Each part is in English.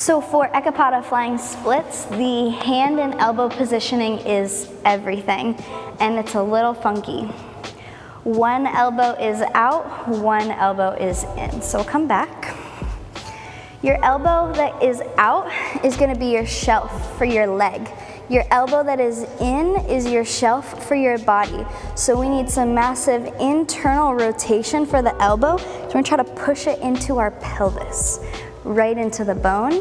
So for Ekapada flying splits, the hand and elbow positioning is everything, and it's a little funky. One elbow is out, one elbow is in. So come back. Your elbow that is out is going to be your shelf for your leg. Your elbow that is in is your shelf for your body. So we need some massive internal rotation for the elbow. So we're going to try to push it into our pelvis, right into the bone,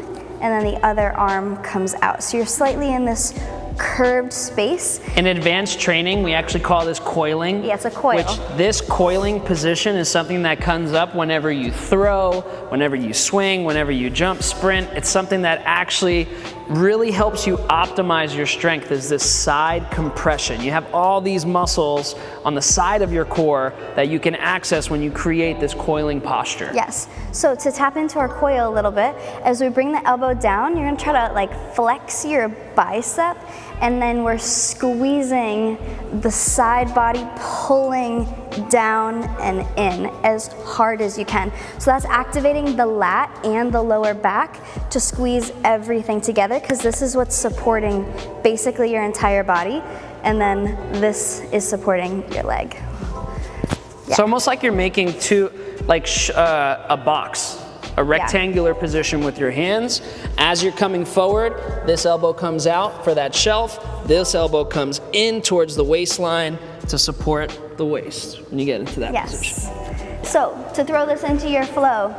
and then the other arm comes out. So you're slightly in this curved space. In advanced training, we actually call this coiling. Yeah, it's a coil. Which this coiling position is something that comes up whenever you throw, whenever you swing, whenever you jump, sprint. It's something that actually really helps you optimize your strength, is this side compression. You have all these muscles on the side of your core that you can access when you create this coiling posture. Yes, so to tap into our coil a little bit, as we bring the elbow down, you're gonna try to like flex your bicep, and then we're squeezing the side body, pulling down and in as hard as you can. So that's activating the lat and the lower back to squeeze everything together, because this is what's supporting basically your entire body, and then this is supporting your leg. Yeah. It's almost like you're making a box, a rectangular position with your hands. As you're coming forward, this elbow comes out for that shelf, this elbow comes in towards the waistline to support the waist when you get into that position. So to throw this into your flow,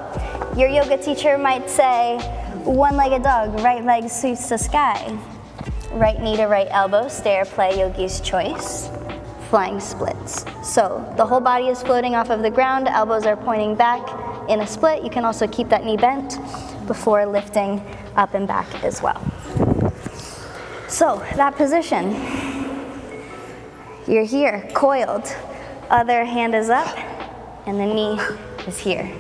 your yoga teacher might say, one-legged dog, right leg sweeps the sky. Right knee to right elbow, stair play, yogi's choice. Flying splits. So the whole body is floating off of the ground, elbows are pointing back in a split. You can also keep that knee bent before lifting up and back as well. So that position, you're here, coiled. Other hand is up, and the knee is here.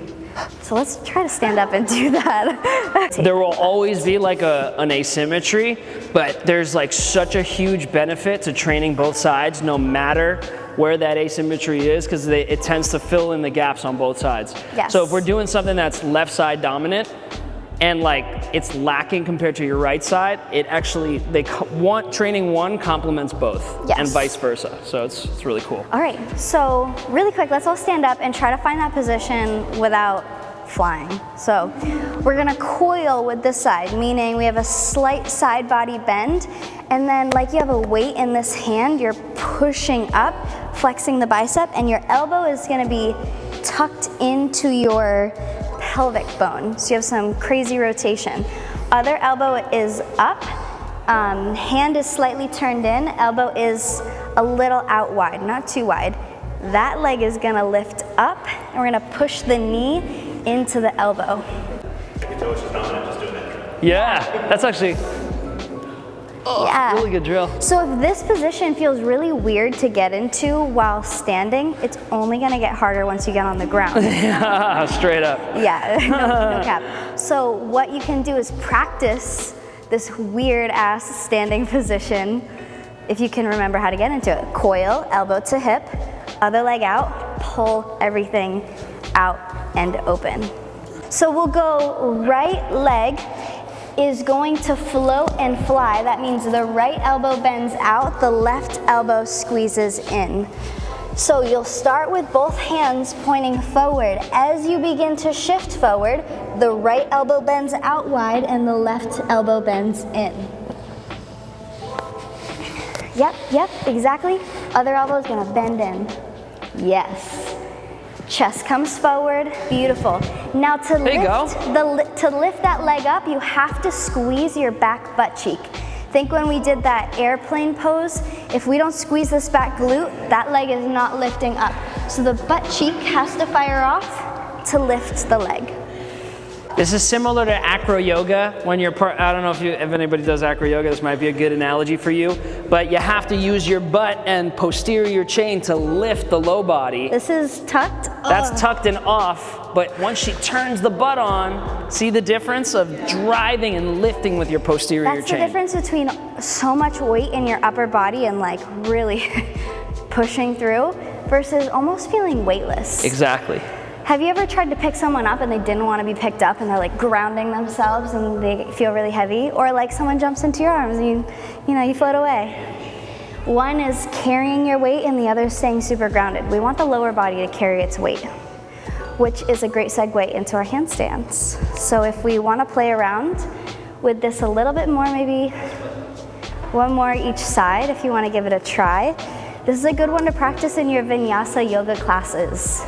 So let's try to stand up and do that. There will always be like an asymmetry, but there's like such a huge benefit to training both sides, no matter where that asymmetry is, because it tends to fill in the gaps on both sides. Yes. So if we're doing something that's left side dominant, and like it's lacking compared to your right side, it actually, training one complements both, yes, and vice versa. So it's really cool. All right, so really quick, let's all stand up and try to find that position without flying. So we're gonna coil with this side, meaning we have a slight side body bend, and then like you have a weight in this hand, you're pushing up, flexing the bicep, and your elbow is gonna be tucked into your pelvic bone, so you have some crazy rotation. Other elbow is up, hand is slightly turned in, elbow is a little out wide, not too wide. That leg is gonna lift up, and we're gonna push the knee into the elbow. Yeah, that's actually really good drill. So if this position feels really weird to get into while standing, it's only gonna get harder once you get on the ground. Yeah, straight up. Yeah, no cap. So what you can do is practice this weird ass standing position if you can remember how to get into it. Coil, elbow to hip, other leg out, pull everything out and open. So we'll go right leg is going to float and fly. That means the right elbow bends out, the left elbow squeezes in. So you'll start with both hands pointing forward. As you begin to shift forward, the right elbow bends out wide and the left elbow bends in. Yep, exactly. Other elbow is gonna bend in. Yes. Chest comes forward, beautiful. Now to lift that leg up, you have to squeeze your back butt cheek. Think when we did that airplane pose, if we don't squeeze this back glute, that leg is not lifting up. So the butt cheek has to fire off to lift the leg. This is similar to acro yoga. When you're I don't know if anybody does acro yoga, this might be a good analogy for you, but you have to use your butt and posterior chain to lift the low body. This is tucked. That's tucked and off, but once she turns the butt on, see the difference of driving and lifting with your posterior chain? That's the difference between so much weight in your upper body and like really pushing through versus almost feeling weightless. Exactly. Have you ever tried to pick someone up and they didn't want to be picked up and they're like grounding themselves and they feel really heavy? Or like someone jumps into your arms and you float away. One is carrying your weight and the other is staying super grounded. We want the lower body to carry its weight, which is a great segue into our handstands. So if we want to play around with this a little bit more, maybe one more each side if you want to give it a try. This is a good one to practice in your vinyasa yoga classes.